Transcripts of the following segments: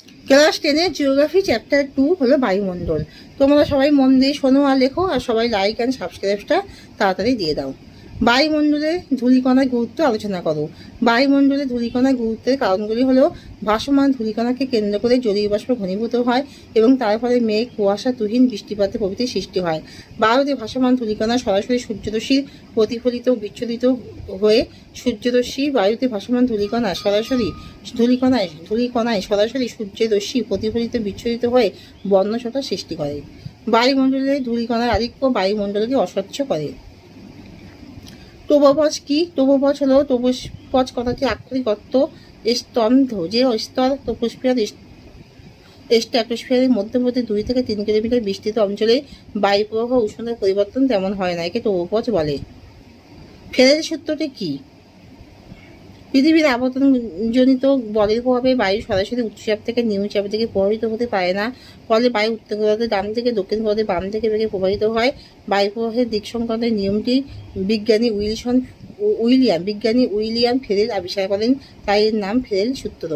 Class 10-এর geography chapter 2 হলো বায়ুমণ্ডল। তোমরা সবাই মন দিয়ে শোনো আর লেখো, আর সবাই লাইক অ্যান্ড সাবস্ক্রাইবটা তাড়াতাড়ি দিয়ে দাও। বায়ুমণ্ডলে ধূলিকণার গুরুত্ব আলোচনা করো। বায়ুমণ্ডলে ধূলিকণার গুরুত্বের কারণগুলি হলো ভাসমান ধূলিকণাকে কেন্দ্র করে জলীয় বাষ্প ঘনীভূত হয় এবং তার ফলে মেঘ, কুয়াশা, তুহিন, বৃষ্টিপাতের প্রভৃতির সৃষ্টি হয়। বায়ুতে ভাসমান ধূলিকণা সরাসরি সূর্যরশ্মির প্রতিফলিত বিচ্ছুরিত হয়ে সূর্যরশ্মি বায়ুতে ভাসমান ধূলিকণায় সরাসরি সূর্যের রশ্মি প্রতিফলিত বিচ্ছুরিত হয়ে বর্ণছটা সৃষ্টি করে। বায়ুমণ্ডলে ধূলিকণার আধিক্য বায়ুমণ্ডলকে অস্বচ্ছ করে। টোপোপজ কি? টোপোপজ হলো টোপোপজ কথাটি আক্ষরিক অর্থ স্তম্ভ, যে স্তর ট্রপোস্ফিয়ার স্ট্র্যাটোস্ফিয়ারের মধ্যবর্তী 2 থেকে 3 কিলোমিটার বিস্তৃত অঞ্চলে বায়ু প্রবাহ উষ্ণতার পরিবর্তন তেমন হয় না, একে টোপোপজ বলে। ফ্যারাডের সূত্রটি কি? পৃথিবীর আবর্তনজনিত বলের প্রভাবে বায়ু সরাসরি উচ্চচাপ থেকে নিম্নচাপের দিকে প্রবাহিত হতে পারে না, ফলে বায়ু উত্তর গোলার্ধে ডান থেকে দক্ষিণ গোলার্ধে বাম থেকে বেগে প্রবাহিত হয়। বায়ু প্রবাহের দিক সংক্রান্ত নিয়মটি বিজ্ঞানী উইলিয়াম ফেরেল আবিষ্কার করেন, তাই এর নাম ফেরেল সূত্র।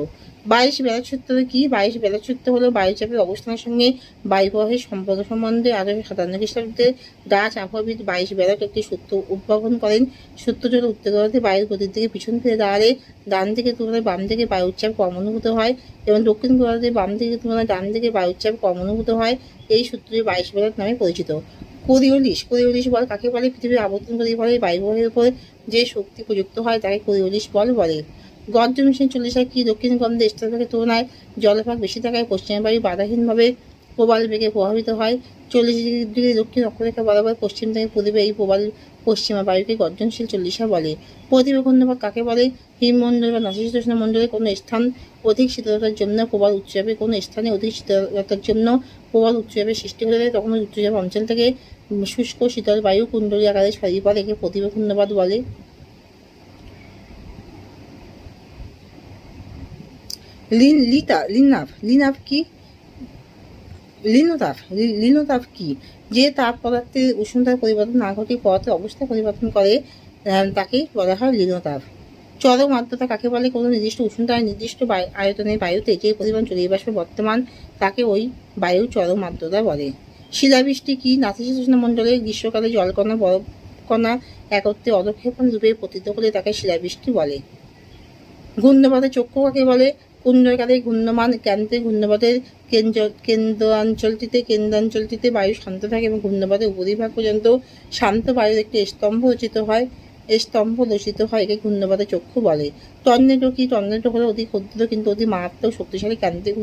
22 ব্যালট সূত্র কি? 22 ব্যালট সূত্র হলো বায়ুচাপের অবস্থানের সঙ্গে বায়ু প্রবাহের সম্পর্ক সম্বন্ধে 1857 খ্রিস্টাব্দে ডাচ আবহাওয়াবিদ 22 ব্যালট একটি সূত্র উদ্ভাবন করেন। সূত্রটি হলো উত্তর গোলার্ধে বায়ুর গতির দিকে পিছন ফিরে দাঁড়ালে ডান দিকে তুলনায় বাম দিকে বায়ুর চাপ কম অনুভূত হয় এবং দক্ষিণ গোলার্ধে বাম দিকে তুলনায় ডান দিকে বায়ুর চাপ কম অনুভূত হয়। এই সূত্রটি 22 ব্যালট নামে পরিচিত। কোরিওলিস বল কাকে বলে? পৃথিবীর আবর্তনকারী বলে বায়ু প্রবাহের উপর যে শক্তি প্রযুক্ত হয় তাকে কোরিওলিস বল বলে। গড় মিশন 40 কি? দক্ষিণ গন্ধে স্থলভাগের তুলনায় জলভাগ বেশি থাকায় পশ্চিমের বায়ু বাধাহীনভাবে প্রবাল বেগে প্রভাবিত হয়। 40 ডিগ্রি দক্ষিণ অক্ষরেখা বরাবর পশ্চিম থেকে পূর্বে এই প্রবাল পশ্চিমা বায়ুকে গর্জনশীল 40 বলে। প্রতিভ ঘূর্ণিপাক কাকে বলে? হিমমণ্ডল বা নাতিশীতোষ্ণ মণ্ডলে কোনো স্থান অধিক শীতলতার জন্য প্রবাল উচ্চচাপে, কোনো স্থানে অধিক শীতলতার জন্য প্রবাল উচ্চচাপের সৃষ্টি হলে তখন উচ্চচাপ অঞ্চল থেকে শুষ্ক শীতল বায়ু কুণ্ডলী আকারে ছড়িয়ে পড়ে, একে প্রতিভ ঘূর্ণিপাক বলে। লিনোতাপ কি? যে তাপ পদার্থের উষ্ণতার পরিবর্তন না ঘটিয়ে পদার্থের অবস্থা পরিবর্তন করে তাকেই বলা হয় লিনোতাপ। চরম আর্দ্রতা কাকে বলে? কোনো নির্দিষ্ট উষ্ণতায় নির্দিষ্ট আয়তনের বায়ুতে যে পরিমাণ জলীয় বাষ্প বর্তমান তাকে ওই বায়ু চরম আর্দ্রতা বলে। শিলাবৃষ্টি কি? নাতিশীতোষ্ণ মণ্ডলে গ্রীষ্মকালে জলকণা বরফকণা একত্রে অধঃক্ষেপণ রূপে পতিত হলে তাকে শিলাবৃষ্টি বলে। ঘূর্ণিপাতের চক্ষু কাকে বলে? কুণ্ডলকালে ঘূর্ণমান ক্রান্তীয় ঘূর্ণিপাতের কেন্দ্রাঞ্চলটিতে বায়ু শান্ত থাকে এবং ঘূর্ণিপাতের উপরিভাগ পর্যন্ত শান্ত বায়ুর একটি স্তম্ভ রচিত হয়, একে ঘূর্ণিপাতের চক্ষু বলে। টর্নেডো কি? টর্নেডো হলো অতি ক্ষুদ্র কিন্তু অতি মারাত্মক শক্তিশালী ক্রান্তীয়